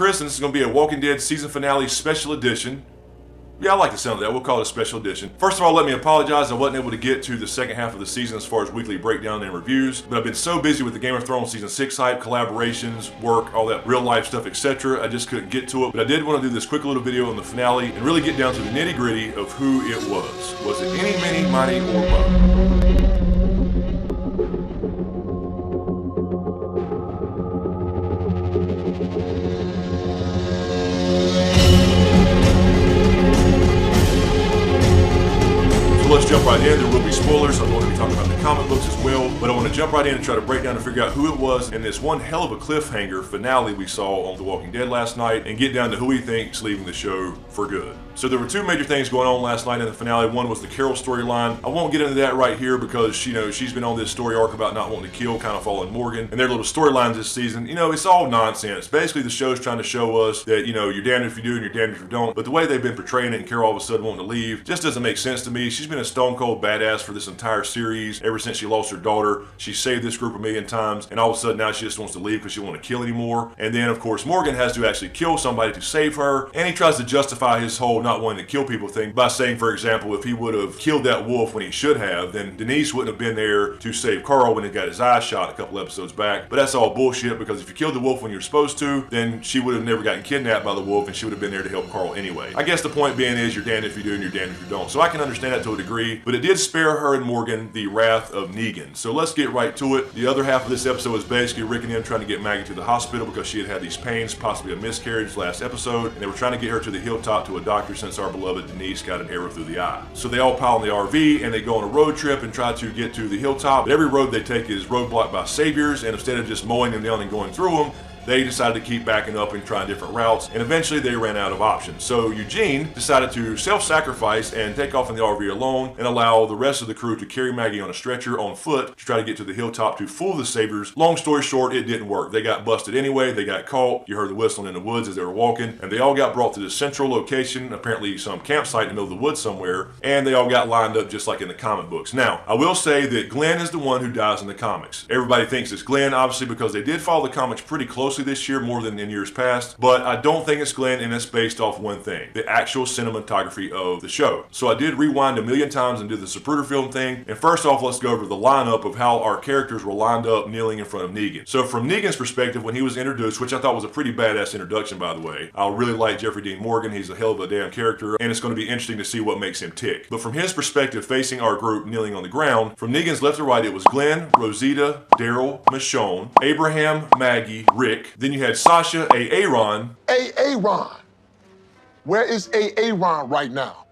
Chris, and this is going to be a Walking Dead season finale special edition. Yeah, I like the sound of that. We'll call it a special edition. First of all, let me apologize. I wasn't able to get to the second half of the season as far as weekly breakdown and reviews, but I've been so busy with the Game of Thrones Season 6 hype, collaborations, work, all that real life stuff, etc. I just couldn't get to it, but I did want to do this quick little video on the finale and really get down to the nitty gritty of who it was. Was it any, many, mighty, or mo? Let's jump right in. There will be spoilers. I'm going to be talking about the comic books as well, but I want to jump right in and try to break down and figure out who it was in this one hell of a cliffhanger finale we saw on The Walking Dead last night and get down to who we think's leaving the show for good. So there were two major things going on last night in the finale. One was the Carol storyline. I won't get into that right here because, she's been on this story arc about not wanting to kill, kind of following Morgan, and their little storylines this season. It's all nonsense. Basically, the show's trying to show us that, you're damned if you do and you're damned if you don't, but the way they've been portraying it and Carol all of a sudden wanting to leave just doesn't make sense to me. She's been a stone cold badass for this entire series ever since she lost her daughter. She saved this group a million times, and all of a sudden now she just wants to leave because she doesn't want to kill anymore. And then, of course, Morgan has to actually kill somebody to save her, and he tries to justify his whole not wanting to kill people thing by saying, for example, if he would have killed that wolf when he should have, then Denise wouldn't have been there to save Carl when he got his eye shot a couple episodes back. But that's all bullshit, because if you killed the wolf when you're supposed to, then she would have never gotten kidnapped by the wolf and she would have been there to help Carl anyway. I guess the point being is you're damned if you do and you're damned if you don't. So I can understand that to a degree, but it did spare her and Morgan the wrath of Negan. So let's get right to it. The other half of this episode is basically Rick and them trying to get Maggie to the hospital because she had these pains, possibly a miscarriage last episode, and they were trying to get her to the hilltop to a doctor since our beloved Denise got an arrow through the eye. So they all pile in the RV and they go on a road trip and try to get to the hilltop. But every road they take is roadblocked by saviors, and instead of just mowing them down and going through them, they decided to keep backing up and trying different routes, and eventually they ran out of options. So Eugene decided to self-sacrifice and take off in the RV alone and allow the rest of the crew to carry Maggie on a stretcher on foot to try to get to the hilltop to fool the saviors. Long story short, it didn't work. They got busted anyway. They got caught. You heard the whistling in the woods as they were walking, and they all got brought to the central location, apparently some campsite in the middle of the woods somewhere, and they all got lined up just like in the comic books. Now, I will say that Glenn is the one who dies in the comics. Everybody thinks it's Glenn, obviously, because they did follow the comics pretty closely this year, more than in years past, but I don't think it's Glenn, and it's based off one thing: the actual cinematography of the show. So I did rewind a million times and do the Zapruder film thing, and first off, let's go over the lineup of how our characters were lined up kneeling in front of Negan. So from Negan's perspective, when he was introduced, which I thought was a pretty badass introduction, by the way, I really like Jeffrey Dean Morgan. He's a hell of a damn character, and it's going to be interesting to see what makes him tick. But from his perspective, facing our group kneeling on the ground, from Negan's left to right, it was Glenn, Rosita, Daryl, Michonne, Abraham, Maggie, Rick. Then you had Sasha, Aaron. Aaron. Where is Aaron right now?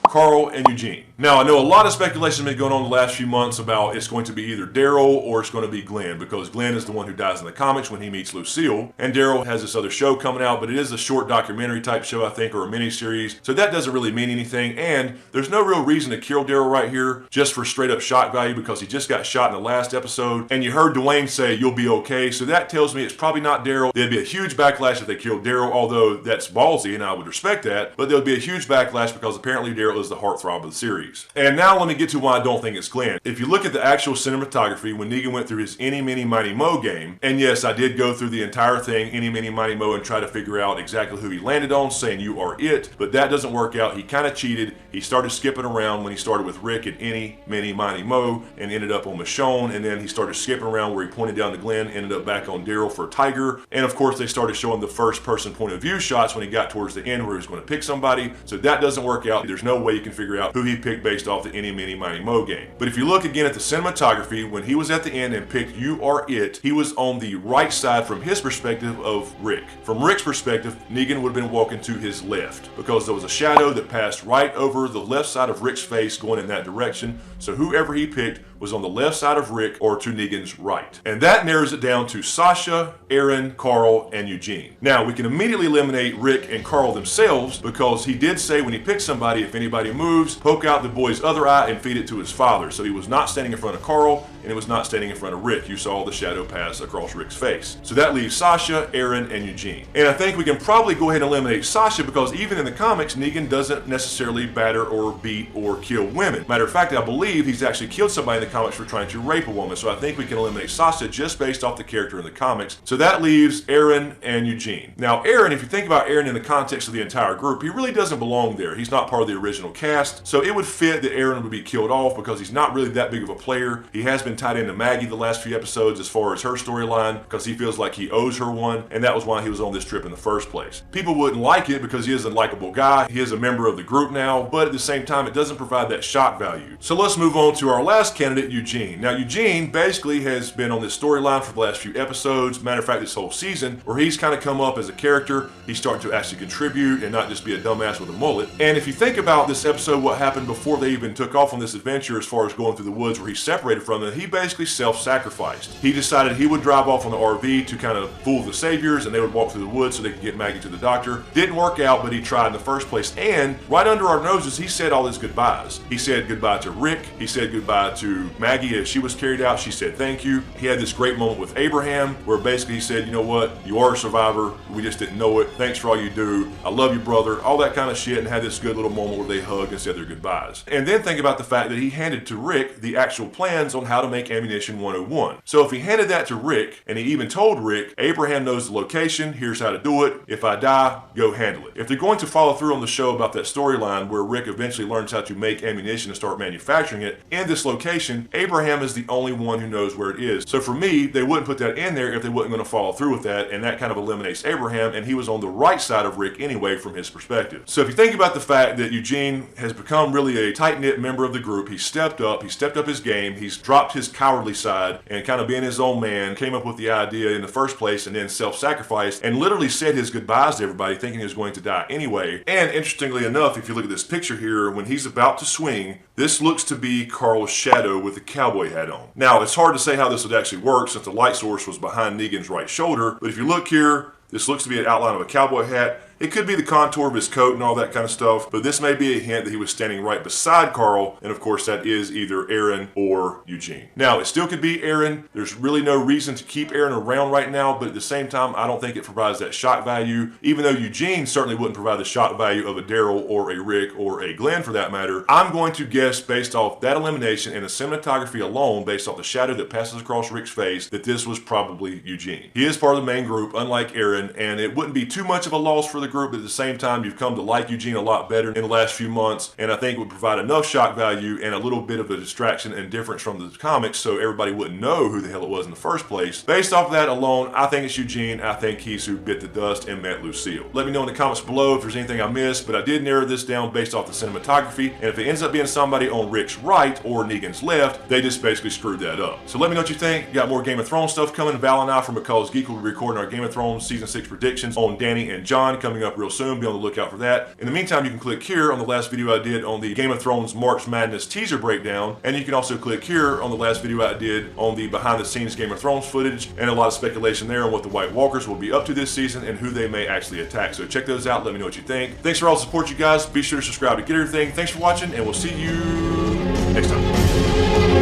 Carl, and Eugene. Now, I know a lot of speculation has been going on the last few months about it's going to be either Daryl or it's going to be Glenn, because Glenn is the one who dies in the comics when he meets Lucille, and Daryl has this other show coming out, but it is a short documentary type show, I think, or a miniseries, so that doesn't really mean anything, and there's no real reason to kill Daryl right here just for straight up shock value, because he just got shot in the last episode, and you heard Dwayne say, "You'll be okay," so that tells me it's probably not Daryl. There'd be a huge backlash if they killed Daryl, although that's ballsy, and I would respect that, but there'll be a huge backlash because apparently Daryl is the heartthrob of the series. And now let me get to why I don't think it's Glenn. If you look at the actual cinematography, when Negan went through his Eeny, Meeny, Miny, Mo game, and yes, I did go through the entire thing, Eeny, Meeny, Miny, Mo, and try to figure out exactly who he landed on, saying "you are it," but that doesn't work out. He kind of cheated. He started skipping around when he started with Rick at Eeny, Meeny, Miny, Mo, and ended up on Michonne, and then he started skipping around where he pointed down to Glenn, ended up back on Daryl for Tiger, and of course they started showing the first person point of view shots when he got towards the end where he was going to pick somebody, so that doesn't work out. There's no way you can figure out who he picked based off the Eeny, Meeny, Miny, Mo game. But if you look again at the cinematography, when he was at the end and picked "you are it," he was on the right side from his perspective of Rick. From Rick's perspective, Negan would have been walking to his left because there was a shadow that passed right over the left side of Rick's face going in that direction, so whoever he picked was on the left side of Rick or to Negan's right. And that narrows it down to Sasha, Aaron, Carl, and Eugene. Now, we can immediately eliminate Rick and Carl themselves because he did say when he picked somebody, if anybody moves, poke out the boy's other eye and feed it to his father. So he was not standing in front of Carl, and it was not standing in front of Rick. You saw the shadow pass across Rick's face. So that leaves Sasha, Aaron, and Eugene. And I think we can probably go ahead and eliminate Sasha because even in the comics, Negan doesn't necessarily batter or beat or kill women. Matter of fact, I believe he's actually killed somebody in the comics for trying to rape a woman. So I think we can eliminate Sasha just based off the character in the comics. So that leaves Aaron and Eugene. Now Aaron, if you think about Aaron in the context of the entire group, he really doesn't belong there. He's not part of the original cast. So it would fit that Aaron would be killed off because he's not really that big of a player. He has been tied into Maggie the last few episodes as far as her storyline because he feels like he owes her one, and that was why he was on this trip in the first place. People wouldn't like it because he is a likable guy. He is a member of the group now, but at the same time, it doesn't provide that shock value. So let's move on to our last candidate, Eugene. Now Eugene basically has been on this storyline for the last few episodes, matter of fact this whole season, where he's kind of come up as a character. He's starting to actually contribute and not just be a dumbass with a mullet. And if you think about this episode, what happened before they even took off on this adventure as far as going through the woods where he's separated from them, he basically self-sacrificed. He decided he would drive off on the RV to kind of fool the saviors and they would walk through the woods so they could get Maggie to the doctor. Didn't work out, but he tried in the first place. And right under our noses, he said all his goodbyes. He said goodbye to Rick. He said goodbye to Maggie as she was carried out. She said thank you. He had this great moment with Abraham where basically he said, you know what, you are a survivor. We just didn't know it. Thanks for all you do. I love you, brother. All that kind of shit, and had this good little moment where they hugged and said their goodbyes. And then think about the fact that he handed to Rick the actual plans on how to make Ammunition 101. So if he handed that to Rick, and he even told Rick, Abraham knows the location, here's how to do it. If I die, go handle it. If they're going to follow through on the show about that storyline where Rick eventually learns how to make ammunition and start manufacturing it in this location, Abraham is the only one who knows where it is. So for me, they wouldn't put that in there if they weren't going to follow through with that, and that kind of eliminates Abraham, and he was on the right side of Rick anyway from his perspective. So if you think about the fact that Eugene has become really a tight-knit member of the group, he stepped up his game, he's dropped his cowardly side and kind of being his own man, came up with the idea in the first place and then self-sacrificed and literally said his goodbyes to everybody thinking he was going to die anyway. And interestingly enough, if you look at this picture here, when he's about to swing, this looks to be Carl's shadow with the cowboy hat on. Now, it's hard to say how this would actually work since the light source was behind Negan's right shoulder, but if you look here, this looks to be an outline of a cowboy hat. It could be the contour of his coat and all that kind of stuff, but this may be a hint that he was standing right beside Carl, and of course that is either Aaron or Eugene. Now, it still could be Aaron. There's really no reason to keep Aaron around right now, but at the same time, I don't think it provides that shock value, even though Eugene certainly wouldn't provide the shock value of a Daryl or a Rick or a Glenn for that matter. I'm going to guess based off that elimination and the cinematography alone, based off the shadow that passes across Rick's face, that this was probably Eugene. He is part of the main group, unlike Aaron, and it wouldn't be too much of a loss for the group, but at the same time, you've come to like Eugene a lot better in the last few months, and I think it would provide enough shock value and a little bit of a distraction and difference from the comics so everybody wouldn't know who the hell it was in the first place. Based off of that alone, I think it's Eugene. I think he's who bit the dust and met Lucille. Let me know in the comments below if there's anything I missed, but I did narrow this down based off the cinematography, and if it ends up being somebody on Rick's right or Negan's left, they just basically screwed that up. So let me know what you think. Got more Game of Thrones stuff coming. Val and I from McCall's Geek will be recording our Game of Thrones Season 6 predictions on Danny and John coming up real soon. Be on the lookout for that. In the meantime, you can click here on the last video I did on the Game of Thrones March Madness teaser breakdown, and you can also click here on the last video I did on the behind the scenes Game of Thrones footage, and a lot of speculation there on what the White Walkers will be up to this season and who they may actually attack. So check those out. Let me know what you think. Thanks for all the support, you guys. Be sure to subscribe to get everything. Thanks for watching, and we'll see you next time.